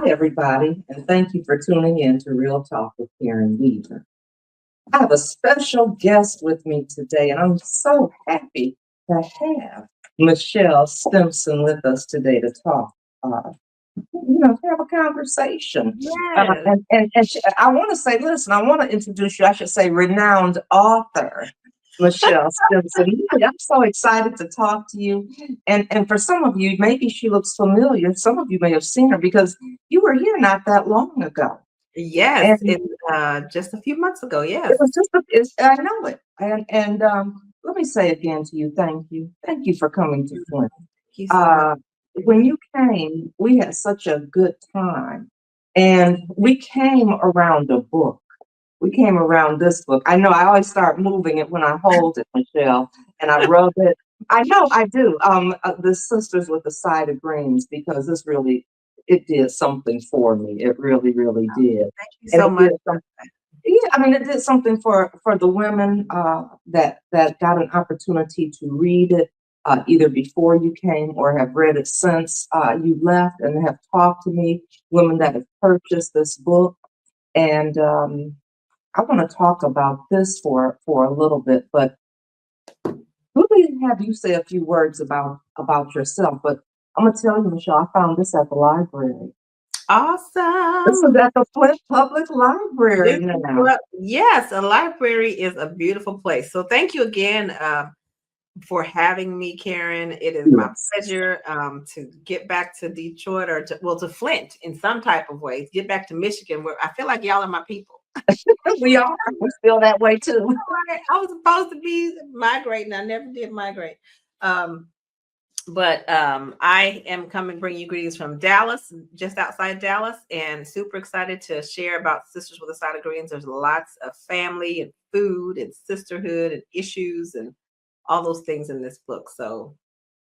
Hi, everybody, and thank you for tuning in to Real Talk with Karen Weaver. I have a special guest with me today, and I'm so happy to have Michelle Stimpson with us today to talk, have a conversation. Yes. I want to say, listen, I want to introduce you, I should say, renowned author. Michelle Stimpson. Yeah, I'm so excited to talk to you. And for some of you, maybe she looks familiar. Some of you may have seen her because you were here not that long ago. Yes. And Just a few months ago. it Yes. was just, I know it. And let me say again to you, thank you. Thank you for coming to Flint. Thank you so much. Uh, when you came, we had such a good time. And we came around a book. We came around this book. I know I always start moving it when I hold it, Michelle, and I rub it. I know I do. The Sisters with the Side of Greens, because this really, it did something for me. It really, really did. Thank you And so it did much. something. Yeah, I mean, it did something for the women that got an opportunity to read it either before you came or have read it since you left and have talked to me. Women that have purchased this book, and I want to talk about this for a little bit. But really, have you say a few words about yourself? But I'm gonna tell you, Michelle, I found this at the library. This is Awesome. at the Flint Public Library This is now. what, yes, a library is a beautiful place. So thank you again for having me, Karen. It is my Yes. pleasure to get back to Detroit or to Flint in some type of way. Get back to Michigan where I feel like y'all are my people. We are. We feel that way too. Right. I was supposed to be migrating. I never did migrate. Um, but I am coming bring you greetings from Dallas, just outside Dallas, and super excited to share about Sisters with a Side of Greens. There's lots of family and food and sisterhood and issues and all those things in this book. So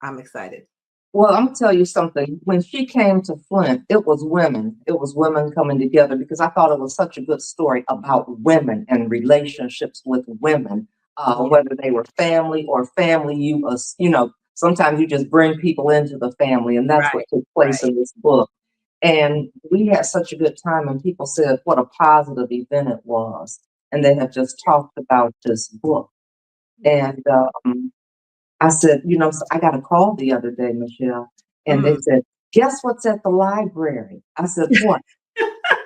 I'm excited. Well, I'm gonna tell you something. When she came to Flint, it was women. It was women coming together because I thought it was such a good story about women and relationships with women, Yeah, whether they were family or family. Sometimes you just bring people into the family, and that's what right, took place right. in this book. And we had such a good time, and people said what a positive event it was, and they have just talked about this book. Yeah. And I said, so I got a call the other day, Michelle, and they Mm. said, guess what's at the library? I said, what?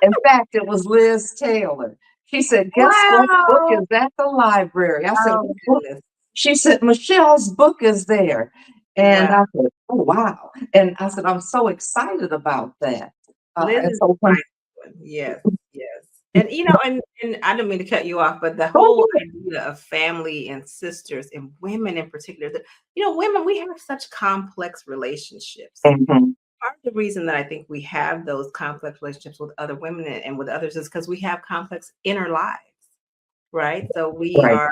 In fact, it was Liz Taylor. She said, guess what book Wow. is at the library? I said, Oh what book? goodness. She said, Michelle's book is there. And Wow. I said, oh, wow. And I said, I'm so excited about that. Liz And is so a when, nice one. Yes, yes. And and I don't mean to cut you off, but the go whole ahead. idea of family and sisters and women in particular, women, we have such complex relationships. Mhm. Part of the reason that I think we have those complex relationships with other women and with others is because we have complex inner lives, right? So Right.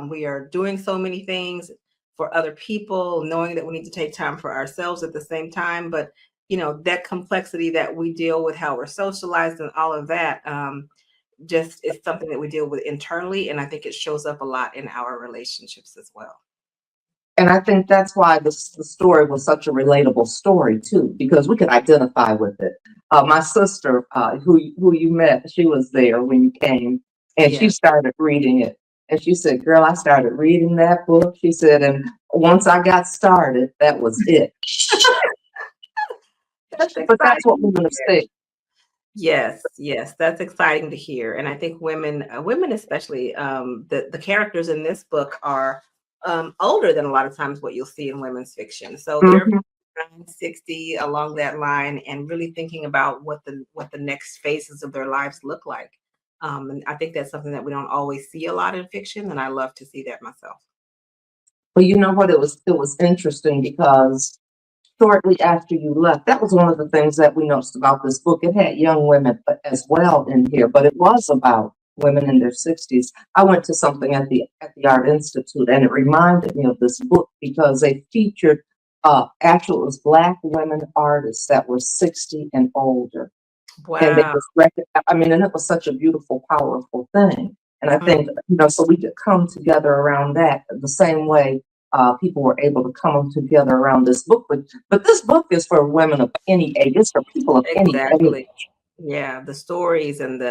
we are doing so many things for other people, knowing that we need to take time for ourselves at the same time. But that complexity that we deal with, how we're socialized, and all of that, just is something that we deal with internally, and I think it shows up a lot in our relationships as well. And I think that's why the story was such a relatable story too, because we could identify with it. My sister, who you met, she was there when you came, and she Yes, started reading it. And she said, "Girl, I started reading that book." She said, "And once I got started, that was it." that's But that's what exciting. we're going to say. Yes, yes, that's exciting to hear, and I think women especially, the characters in this book are older than a lot of times what you'll see in women's fiction. So they're Mhm. 60 along that line, and really thinking about what the next phases of their lives look like. And I think that's something that we don't always see a lot in fiction, and I love to see that myself. But you know what? It was interesting because shortly after you left, that was one of the things that we noticed about this book. It had young women as well in here, but it was about women in their 60s. I went to something at the Art Institute, and it reminded me of this book because they featured actual it was Black women artists that were 60 and older, and they Wow. just I mean, and it was such a beautiful, powerful thing. And I Mm, think so we could come together around that the same way. people were able to come together around this book. But this book is for women of any age. It's for people of any age. Exactly. Yeah, the stories and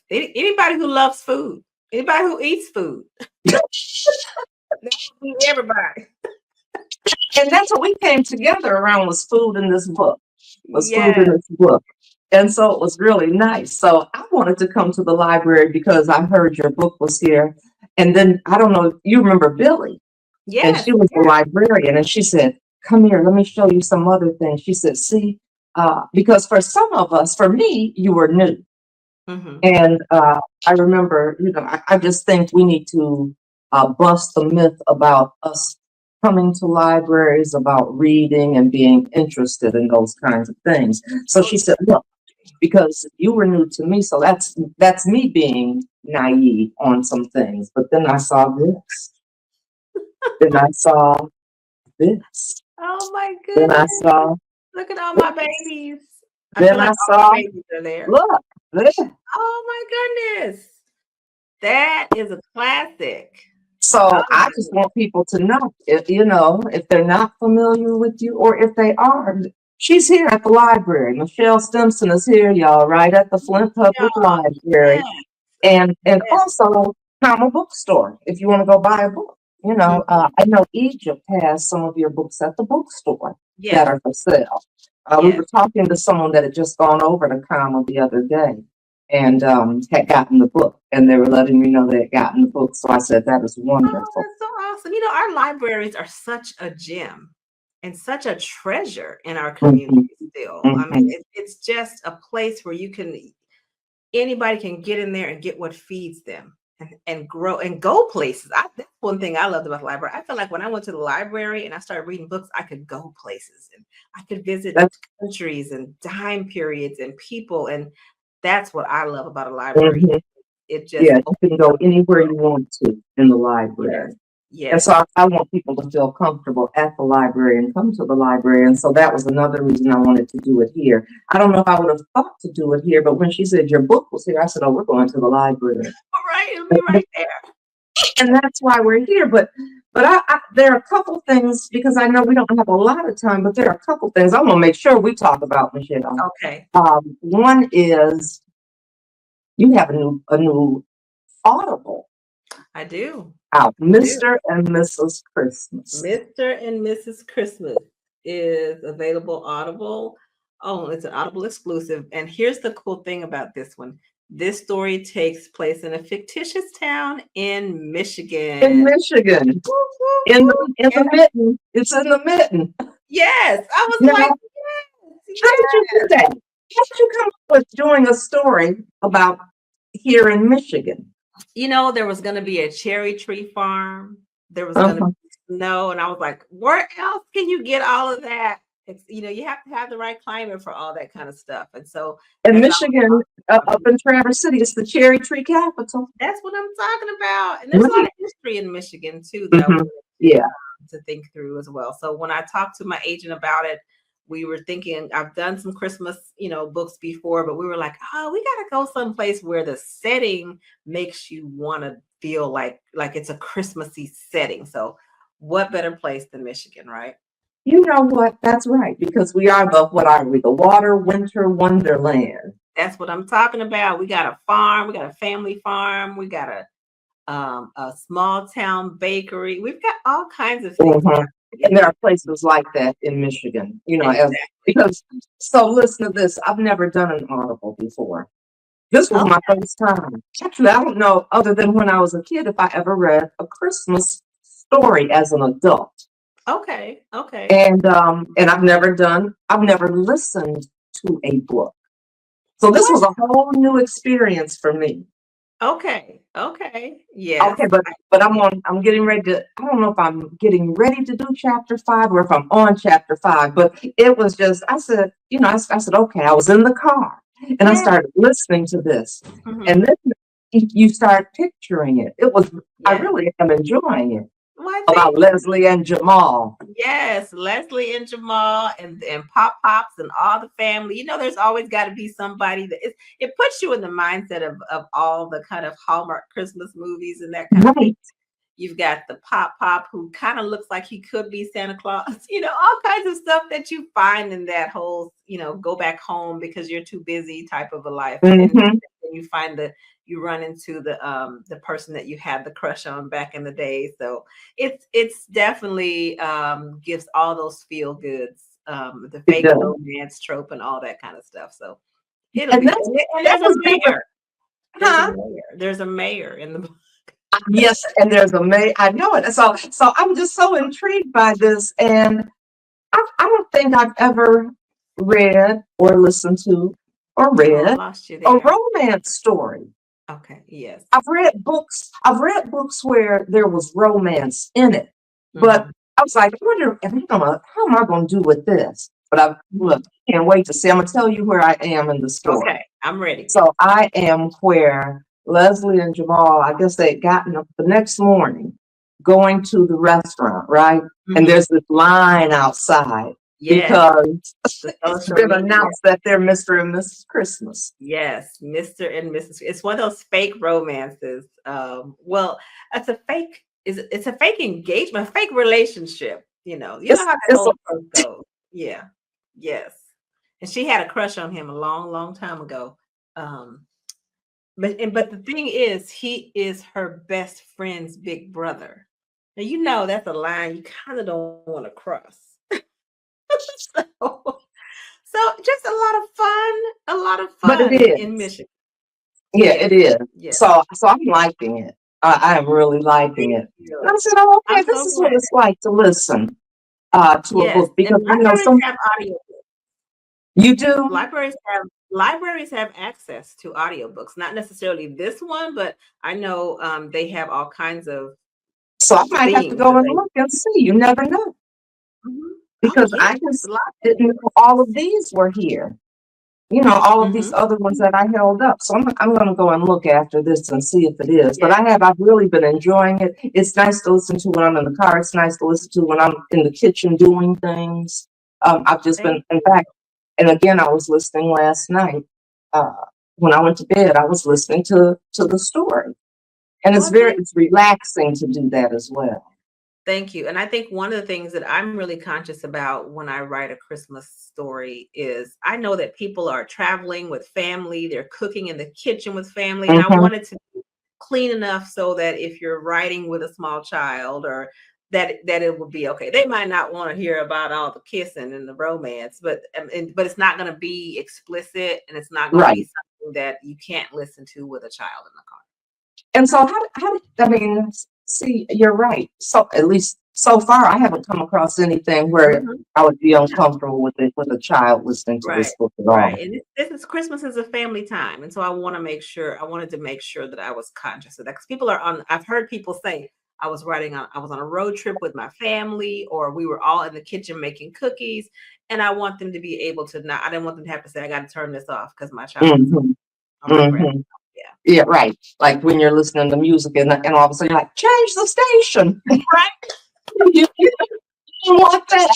anybody who loves food, anybody who eats food, everybody. And that's what we came together around, was food in this book. Was food in Yes, this book. And so it was really nice. So I wanted to come to the library because I heard your book was here. And then I don't know if you remember Billy, and yes, she was a librarian, and she said, "Come here, let me show you some other things." She said, "See, because for some of us, for me, you were new." hmm And I remember, I just think we need to bust the myth about us coming to libraries, about reading and being interested in those kinds of things. So she said, "Look, because you were new to me, so that's me being naive on some things." But then I saw this. Then I saw this. Oh my Then I goodness. saw Look at all my this. babies. I feel Then like I all my saw, babies are there. look, this. Oh my goodness. That is a classic. Oh So I my just want people to know, if they're not familiar with you, or if they are, she's here at the library. Michelle Stimpson is here, y'all, right at the Flint yeah, Public Library. yes, And yes. also Comma Bookstore, if you want to go buy a book. I know Egypt has some of your books at the bookstore that Yes, are for sale. We yes. were talking to someone that had just gone over to Comma the other day, and had gotten the book, and they were letting me know they had gotten the book. So I said, "That is Oh, wonderful." that's so awesome. Our libraries are such a gem and such a treasure in our community Mhm, still. I mean, mhm. it's just a place where anybody can get in there and get what feeds them and grow and go places. That's one thing I loved about the library. I felt like when I went to the library and I started reading books, I could go places and I could visit That's countries and time periods and people. And that's what I love about a library. mhm. It just Yeah, you opens can go up the anywhere world. you want to in the Yes. library. And so Yes. I want people to feel comfortable at the library and come to the library. And so that was another reason I wanted to do it here. I don't know if I would have thought to do it here, but when she said your book was here, I said, "Oh, we're going to the library." All right. It'll be right there. And that's why we're here. But there are a couple things, because I know we don't have a lot of time, but there are a couple things I want to make sure we talk about, Michelle. Okay. One is you have a new Audible I do. out, I do. Mr. and Mrs. Christmas. Mr. and Mrs. Christmas is available Audible. Oh, it's an Audible exclusive. And here's the cool thing about this one. This story takes place in a fictitious town in In Michigan. Michigan, Woo, woo, in woo. the in Yeah. the mitten. It's in the mitten. Yes. I was Now, like, how did you do yes. that? How did you come up with doing a story about here in Michigan? There was going to be a cherry tree farm. There was going to Uh-huh. be snow. And I was like, where else can you get all of that? You have to have the right climate for all that kind of stuff. And so And as I Michigan, was up in Traverse City, it's the cherry tree capital. that's what I'm talking about. And there's a lot Right. of history in Michigan too that I Hmm. wanted Yeah. to think through as well. So when I talked to my agent about it, we were thinking, I've done some Christmas, books before, but we were like, oh, we gotta go someplace where the setting makes you want to feel like it's a Christmassy setting. So what better place than Michigan, right? You know what? That's right, because we are what are we? The water winter wonderland. That's what I'm talking about. We got a farm, we got a family farm, we got a small town bakery. We've got all kinds of things Mhm. And in there Michigan. are places like that in Michigan, Exactly. because, so listen to this. I've never done an Audible before. This was Oh, my first time. Actually, I don't know, other than when I was a kid, if I ever read a Christmas story as an adult. okay, okay, And I've never listened to a book. So this what? was a whole new experience for me. Okay, okay, Okay, yes, but yeah. I'm getting ready to, I don't know if I'm getting ready to do chapter 5 or if I'm on chapter 5, but it was just, I said, I said, okay, I was in the car and I Yeah, started listening to this. mhm, And then you start picturing it. I yes. really am enjoying it, Why, about thank you. Leslie and Jamal. Yes, Leslie and Jamal and Pop Pops and all the family. There's always got to be somebody it puts you in the mindset of all the kind of Hallmark Christmas movies and that kind of thing. Right. You've got the Pop who kind of looks like he could be Santa Claus. All kinds of stuff that you find in that whole, go back home because you're too busy type of a life. And then Hmm. you find you run into the person that you had the crush on back in the day. So it's definitely gives all those feel goods, the It fake does. romance trope and all that kind of stuff. So it'll And be good. And that there's a was different. mayor. Huh? There's a mayor in the book. Yes, and there's a May. I know it. So I'm just so intrigued by this, and I don't think I've ever read or listened to or Oh, I read lost you a there. romance story. Okay, yes. I've read books. I've read books where there was romance in it, but Mhm. I was like, I wonder how am I gonna do with this? But I look, can't wait to see. I'm gonna tell you where I am in the story. Okay, I'm ready. So I am where Leslie and Jamal, I guess they had gotten up the next morning going to the restaurant, right? And Mhm. there's this line outside Yes, because the it's social been media. announced that they're Mr. and Mrs. Christmas. Yes, Mr. and Mrs. It's one of those fake romances. Well, it's a fake engagement, a fake relationship. You know how that It's whole trope goes. Yeah. Yes. And she had a crush on him a long, long time ago. Um, but the thing is, he is her best friend's big brother. Now that's a line you kind of don't want to cross. So just a lot of but it fun in is. Michigan. Yeah, Yes, it is. yes. So I'm liking it. I am really liking Thank it. And I you. said, oh, okay, I'm this so is what glad. it's like to listen to a Yes, book and because I know some audio you do. libraries have access to audiobooks. Not necessarily this one, but I know they have all kinds of So I might have to things go that and they. look and see. You never know. Mhm. Oh Because I yes, just didn't know libraries. all of these were here. All of these Hmm. other ones that I held up. So I'm going to go and look after this and see if it is. But Yeah, I've really been enjoying it. It's nice to listen to when I'm in the car. It's nice to listen to when I'm in the kitchen doing things. I've just been, thank in you. fact, and again, I was listening last night. Uh, when I went to bed, I was listening to the story, and Well, it's relaxing to do that as well. thank you. And I think one of the things that I'm really conscious about when I write a Christmas story is I know that people are traveling with family, they're cooking in the kitchen with family, and I Hmm. want it to be clean enough so that if you're writing with a small child or that it will be okay. They might not want to hear about all the kissing and the romance, but it's not going to be explicit and it's not going to Right. be something that you can't listen to with a child in the car. And so I mean, see, you're right. So at least so far, I haven't come across anything where Mhm. I would be uncomfortable with it with a child listening to Right, this book at right, all. and this is Christmas is a family time, and so I wanted to make sure that I was conscious of that because people are on. I've heard people say I was on a road trip with my family, or we were all in the kitchen making cookies, and I want them to be able to not. I didn't want them to have to say, "I got to turn this off" because my child is Hmm. on my grandma. Hmm. Yeah, Yeah, right. Like when you're listening to music and all of a sudden you're like, change the station. right, You don't want that.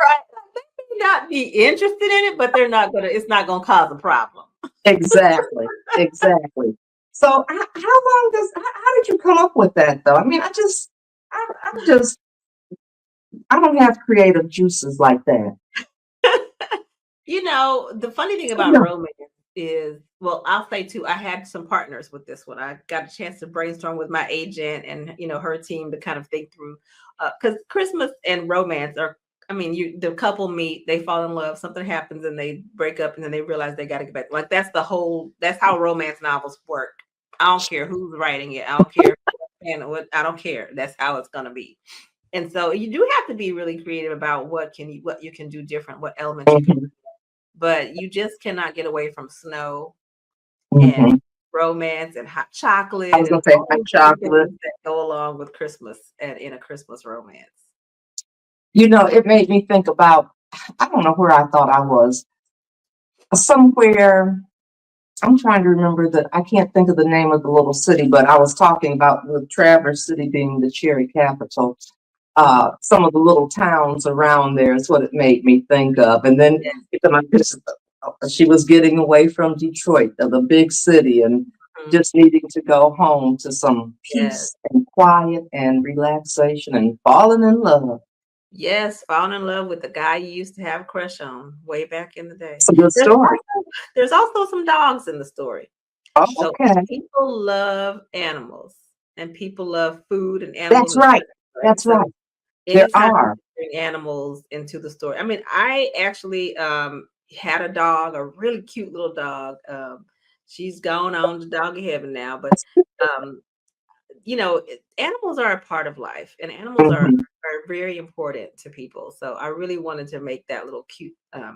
right. They may not be interested in it, but they're not gonna. It's not gonna cause a problem. Exactly. Exactly. So how did you come up with that though? I mean, I'm just, I don't have creative juices like that. The funny thing about No. romance is, well, I'll say too, I had some partners with this one. I got a chance to brainstorm with my agent and her team to kind of think through because Christmas and romance are I mean, the couple meet, they fall in love, something happens and they break up and then they realize they gotta get back. Like that's how romance novels work. I don't care who's writing it, I don't care and what I don't care. That's how it's gonna be. And so you do have to be really creative about what you can do different, what elements you can Hmm. but you just cannot get away from snow and Hmm. romance and hot I chocolate was and gonna say all hot those other chocolate. things that go along with Christmas and in a Christmas romance. It made me think about, I don't know where I thought I was. Somewhere, I'm trying to remember I can't think of the name of the little city, but I was talking about the Traverse City being the cherry capital. Mhm. Some of the little towns around there is what it made me think of. And then Yeah. she was getting away from Detroit, the big city, and just needing to go home to some Yes. peace and quiet and relaxation and falling in love. Yes, falling in love with the guy you used to have a crush on way back in the day. It's a good story. There's also some dogs in the story. Oh, So okay. people love animals and people love food and animals That's and right. right? That's So right. There anytime you are. bring animals into the story. I mean, I actually had a dog, a really cute little dog. She's gone on to doggy heaven now, but um animals are a part of life and animals Mhm. are very important to people. So I really wanted to make that little cute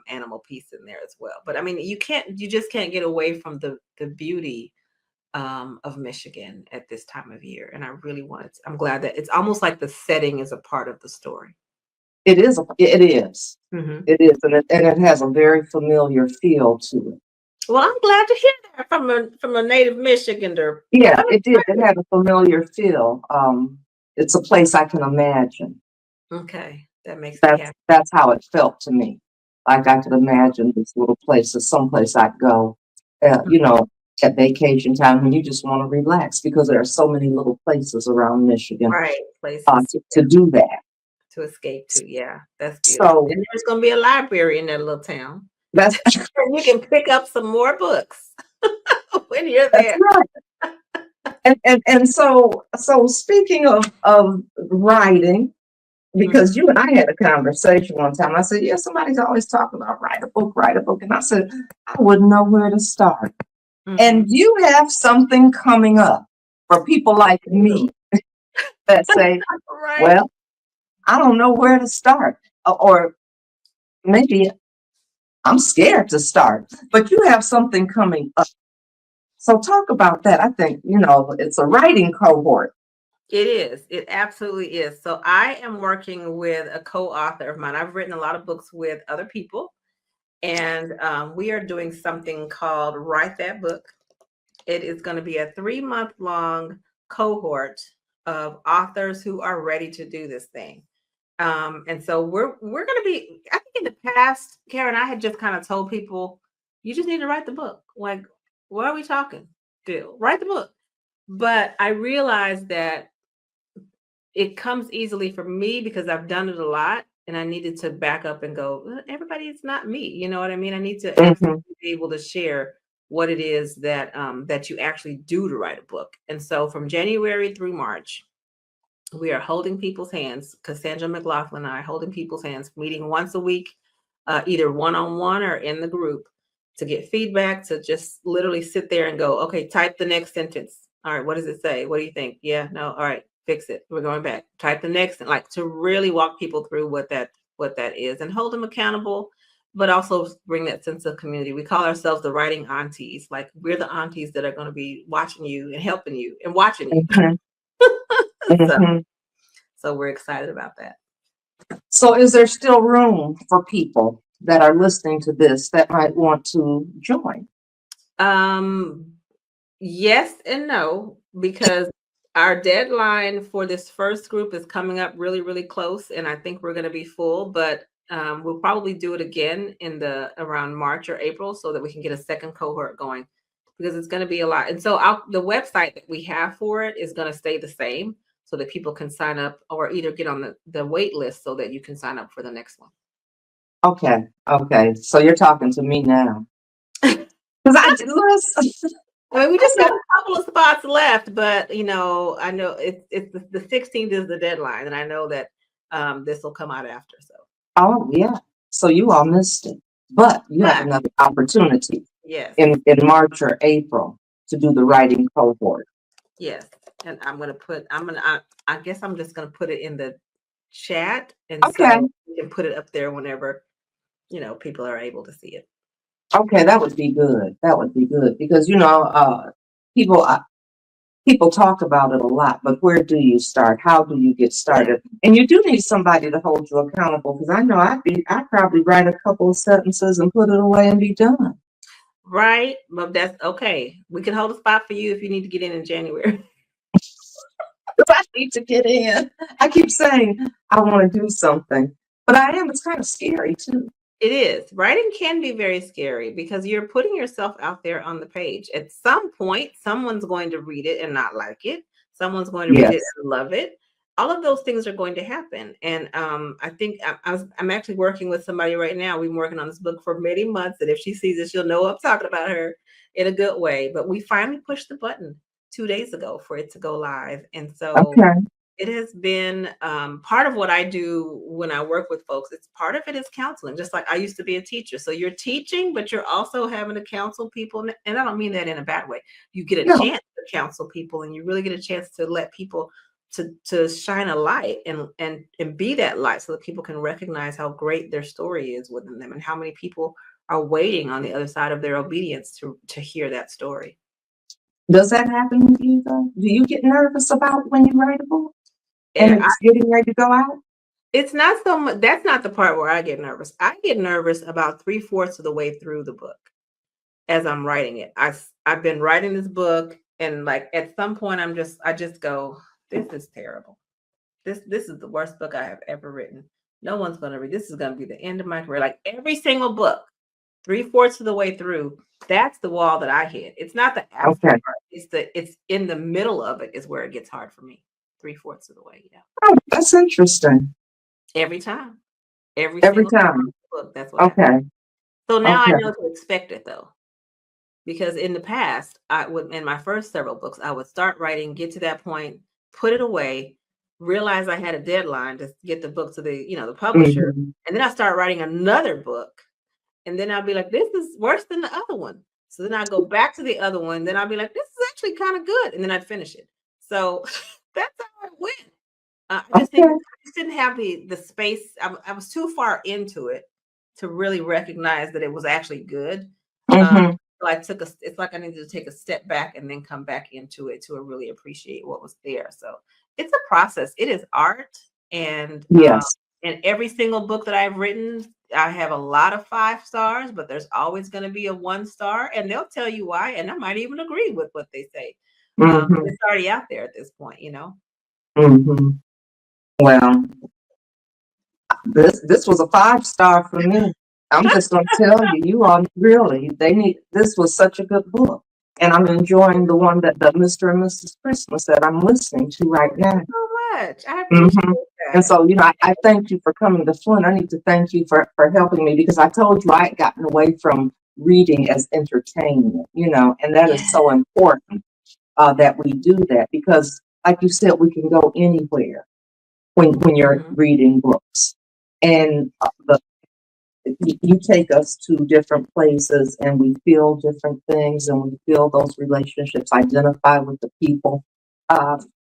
animal piece in there as well. But I mean, you just can't get away from the beauty of Michigan at this time of year. And I really wanted to, I'm glad that it's almost like the setting is a part of the story. It is. It is. Hmm. It is, and it has a very familiar feel to it. Well, I'm glad to hear that from a native Michigander. Yeah, I'm it did. It excited. had a familiar feel. It's a place I can imagine. Okay, that makes me That's happy. that's how it felt to me. Like I could imagine this little place as someplace I'd go, Mhm. at vacation time when you just want to relax because there are so many little places around Michigan Right, places to do that. to escape to. Yeah, that's beautiful. So And there's going to be a library in that little town. that's And you can pick up some more books when you're that's there. right. And so speaking of writing, Mhm, because you and I had a conversation one time. I said, yeah, somebody's always talking about write a book. And I said, I wouldn't know where to start. And mhm. you have something coming up for people like me that say, Right. well, I don't know where to start. Or maybe I'm scared to start, but you have something coming up. So talk about that. I think, it's a writing cohort. It is. It absolutely is. So I am working with a co-author of mine. I've written a lot of books with other people, and we are doing something called Write That Book. It is going to be a 3-month long cohort of authors who are ready to do this thing. And so we're going to be. I think in the past, Karen, I had just kind of told people, you just need to write the book. Like, what are we talking? Still, write the book. But I realized that it comes easily for me because I've done it a lot, and I needed to back up and go, everybody is not me. You know what I mean? I need to Hmm. absolutely be able to share what it is that you actually do to write a book. And so from January through March, we are holding people's hands. Cassandra McLaughlin and I are holding people's hands, meeting once a week, either one-on-one or in the group to get feedback, to just literally sit there and go, okay, type the next sentence. All right, what does it say? What do you think? Yeah, no, all right, fix it. We're going back. Type the next, like to really walk people through what that is and hold them accountable, but also bring that sense of community. We call ourselves the writing aunties. Like we're the aunties that are going to be watching you and helping you and watching you. Hmm. So Hmm. so we're excited about that. So is there still room for people that are listening to this that might want to join? Um, yes and no, because our deadline for this first group is coming up really, really close, and I think we're going to be full. But we'll probably do it again in the around March or April so that we can get a second cohort going because it's going to be a lot. And so the website that we have for it is going to stay the same so that people can sign up or either get on the wait list so that you can sign up for the next one. Okay, okay. So you're talking to me now. Because I did listen. I mean, we I just got said, a couple of spots left, but I know it's the 16th is the deadline, and I know that this will come out after. So, oh yeah. So you all missed it. But you have but another opportunity yes, in March or April to do the writing cohort. yes, and I guess I'm just gonna put it in the chat, and Okay. so you can put it up there whenever people are able to see it. Okay, that would be good. That would be good because people people talk about it a lot, but where do you start? How do you get Yeah, started? And you do need somebody to hold you accountable because I know I'd probably write a couple of sentences and put it away and be done. right. But that's okay. We can hold a spot for you if you need to get in January. Because I need to get in. I keep saying I want to do something, but I am. It's kind of scary too. It is. Writing can be very scary because you're putting yourself out there on the page. At some point, someone's going to read it and not like it. Someone's going to read it Yes. and love it. All of those things are going to happen. And I think I'm actually working with somebody right now. We've been working on this book for many months. And if she sees it, she'll know I'm talking about her in a good way. But we finally pushed the button 2 days ago for it to go live. And so Okay. it has been part of what I do when I work with folks. It's part of it is counseling, just like I used to be a teacher. So you're teaching, but you're also having to counsel people. And I don't mean that in a bad way. You get a No, chance to counsel people, and you really get a chance to let people to shine a light and be that light, so that people can recognize how great their story is within them, and how many people are waiting on the other side of their obedience to hear that story. does that happen with you though? Do you get nervous about when you write a book and And it's getting ready to go out? it's not so much, that's not the part where I get nervous. I get nervous about three-fourths of the way through the book as I'm writing it. I've been writing this book, and like at some point I just go, this is terrible. This is the worst book I have ever written. No one's gonna read. This is gonna be the end of my career. Like every single book, three-fourths of the way through, that's the wall that I hit. It's not the after Okay. part. It's in the middle of it is where it gets hard for me. Three-fourths of the way, yeah. Oh, that's interesting. Every time. Every Every single time I time. write a book, that's what happens. Okay. So now I Okay. know to expect it though, because in the past, I would in my first several books, I would start writing, get to that point, put it away, realize I had a deadline to get the book to the publisher, Hmm. and then I start writing another book, and then I'll be like, this is worse than the other one. So then I go back to the other one, then I'll be like, this is actually kind of good, and then I'd finish it. So that's how it went. I just think Okay. I just didn't have the space. I was too far into it to really recognize that it was actually good. Um, Hmm. so I took a. It's like I needed to take a step back and then come back into it to really appreciate what was there. So it's a process. It is art, Yes. and every single book that I've written, I have a lot of 5 stars, but there's always going to be a 1 star, and they'll tell you why, and I might even agree with what they say. Hmm. It's already out there at this point. Hmm. Well, this was a 5 star for me. I'm just gonna tell you, you all really they need this was such a good book. And I'm enjoying the one that the Mr. and Mrs. Christmas that I'm listening to right Thank now. you so much. I Hmm. appreciate And that. so, I thank you for coming to Flint. I need to thank you for helping me because I told you I had gotten away from reading as entertainment, and that is Yeah. so important that we do that because, like you said, we can go anywhere when you're Mhm. reading books. And you take us to different places and we feel different things and we feel those relationships, identify with the people.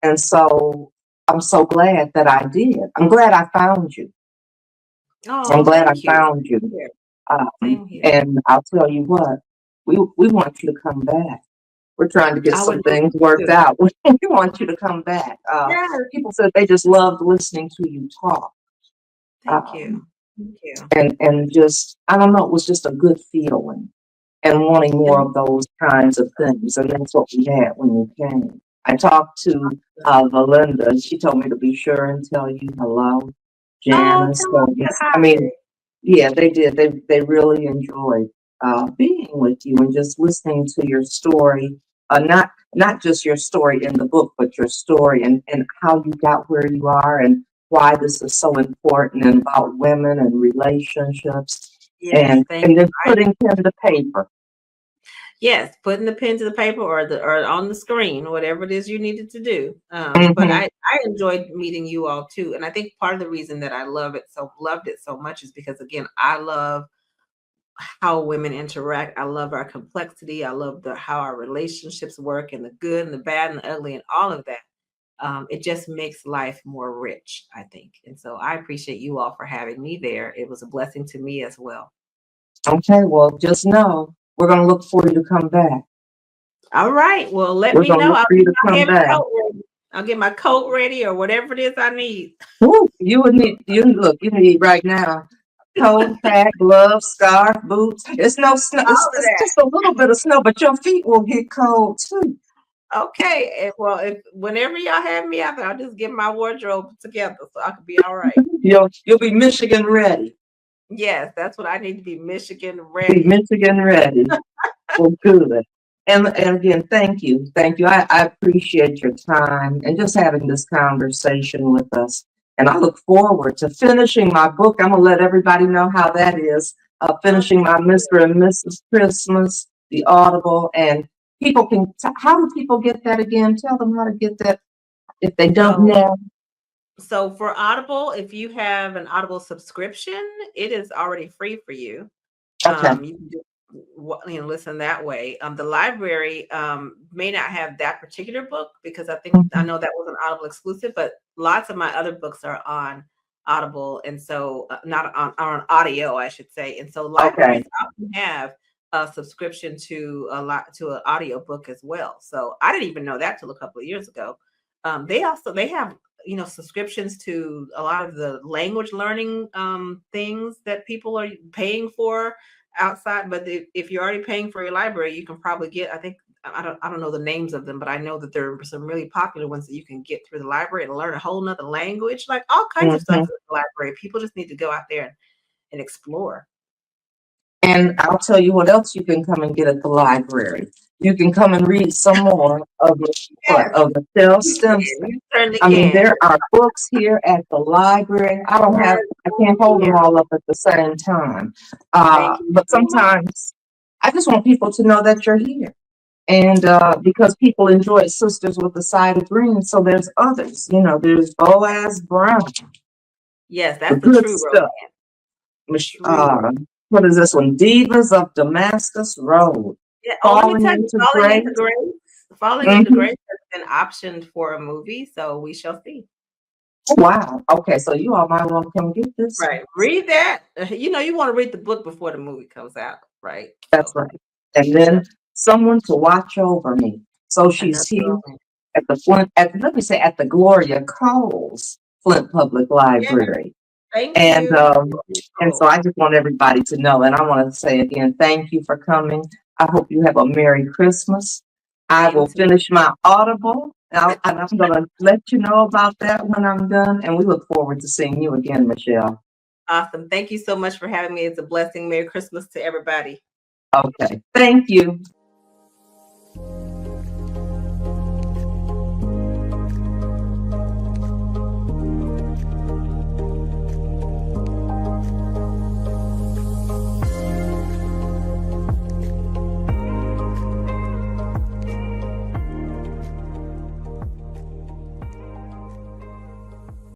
And so I'm so glad that I did. I'm glad I found you. I'm Oh, glad I thank you. found you. Same here. Same here. And I'll tell you what, we want you to come back. We're trying to get I would some love things worked to. out. We want you to come back. Yes. People said they just loved listening to you talk. Thank Um, you. Thank you. and just I don't know, it was just a good feeling and wanting more And of those kinds of things. And that's what we had when you came. I talked to Valinda, and she told me to be sure and tell you hello, oh, Janice. tell them So I said yes, I hi. mean, yeah, they did. They really enjoyed being with you and just listening to your story. Not just your story in the book, but your story and how you got where you are and why this is so important and about women and relationships Yes, and thank then you. putting pen to paper. Yes, putting the pen to the paper or on the screen, whatever it is you needed to do. But Hmm. I enjoyed meeting you all too, and I think part of the reason that I loved it so much is because again, I love how women interact. I love our complexity. I love how our relationships work and the good and the bad and the ugly and all of that. It just makes life more rich, I think. And so I appreciate you all for having me there. It was a blessing to me as well. Okay, well, just know we're going to look for you to come back. All right. Well, let We're me going to know. look I'll for you get to my come heavy back. coat ready. I'll get my coat ready or whatever it is I need. Ooh, you would need, you need right now coat, hat, gloves, scarf, boots. It's no snow. All of It's just a little bit of snow, but your feet will get cold too. that. Okay. Well, if whenever y'all have me out there, I'll just get my wardrobe together so I can be all right. You'll be Michigan ready. Yes, that's what I need to be Michigan Be ready. Michigan ready. Well, good. And again, thank you. Thank you. I appreciate your time and just having this conversation with us. And I look forward to finishing my book. I'm going to let everybody know how that is. Oh, Finishing thank my you. Mr. and Mrs. Christmas, the Audible. And people can, how do people get that again? Tell them how to get that if they don't So, know. so for Audible, if you have an Audible subscription, it is already free for you. Okay. You can just listen that way. The library may not have that particular book because I Mhm. know that was an Audible exclusive, but lots of my other books are on Audible, and so not on audio, I should say. And so Okay. libraries often have a subscription to an audio book as well. So I didn't even know that till a couple of years ago. They have subscriptions to a lot of the language learning things that people are paying for outside. But if you're already paying for your library, you can probably get, I don't know the names of them, but I know that there are some really popular ones that you can get through the library and learn a whole nother language, like all kinds of stuff Mhm. in the library. People just need to go out there and explore. And I'll tell you what else you can come and get at the library. You can come and read some more of Yes, Michelle you can. Stimpson. You certainly I mean, can. there are books here at the library. Yes, I can't hold them here. all up at the same time. Thank you But so much. sometimes I just want people to know that you're here. And because people enjoy Sisters with a Side of Green, so there's others. There's Boaz Brown, Yes, the that's the good true stuff. true. What is this one? Divas of Damascus Road. Yeah. Oh, let me Falling tell you, into Falling into Grace. Grace. Falling into Hmm. Grace has been optioned for a movie, so we shall see. Wow. Okay, so you all might want to come get this. Right. Read that. You want to read the book before the movie comes out, right? That's So right. And yeah, then someone to watch over me. So another she's here romance. at the Flint, let me say at the Gloria Coles Flint Public Yeah, Library. thank And you. so Oh, I just want everybody to know, and I want to say again, thank you for coming. I hope you have a Merry Christmas. I same will to finish my Audible, and I'm going to let you know about that when I'm done. And we look forward to seeing you again, Michelle. awesome. Thank you so much for having me. It's a blessing. Merry Christmas to everybody. Okay, thank you.